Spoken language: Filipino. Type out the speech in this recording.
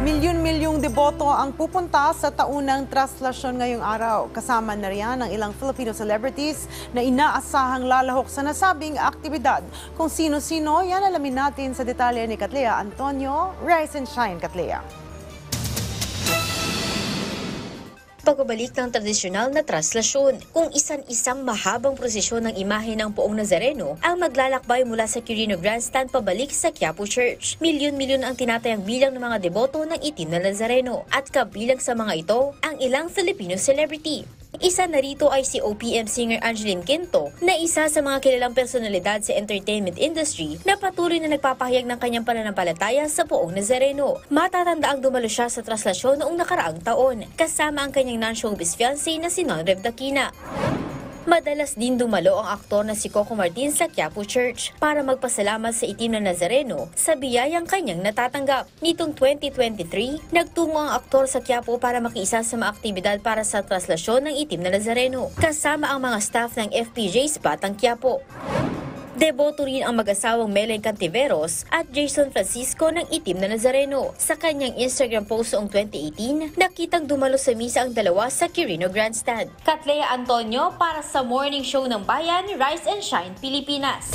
Milyon-milyong deboto ang pupunta sa taunang traslasyon ngayong araw. Kasama na riyan ang ilang Filipino celebrities na inaasahang lalahok sa nasabing aktibidad. Kung sino-sino, yan alamin natin sa detalye ni Katlea Antonio. Rise and shine, Katlea. Pagbabalik ng tradisyonal na traslasyon, kung isang mahabang prosesyon ng imahe ng Poong Nazareno ang maglalakbay mula sa Quirino Grandstand pabalik sa Quiapo Church. Milyon-milyon ang tinatayang bilang ng mga deboto ng itim na Nazareno at kabilang sa mga ito ang ilang Filipino celebrity. Isa na rito ay si OPM singer Angeline Quinto na isa sa mga kilalang personalidad sa entertainment industry na patuloy na nagpapahayag ng kanyang pananampalataya sa Poong Nazareno. Matatandaang dumalo siya sa traslasyon noong nakaraang taon kasama ang kanyang non-showbiz fiancé na si Non Rev Daquina. Madalas din dumalo ang aktor na si Coco Martin sa Quiapo Church para magpasalamat sa itim na Nazareno sa biyayang kanyang natatanggap. Nitong 2023, nagtungo ang aktor sa Quiapo para makiisa sa mga aktibidad para sa traslasyon ng itim na Nazareno, kasama ang mga staff ng FPJ's Batang Quiapo. Deboto rin ang mag-asawang Melen Cantiveros at Jason Francisco ng itim na Nazareno. Sa kanyang Instagram post noong 2018, nakitang dumalo sa misa ang dalawa sa Quirino Grandstand. Katlea Antonio para sa Morning Show ng Bayan, Rise and Shine, Pilipinas.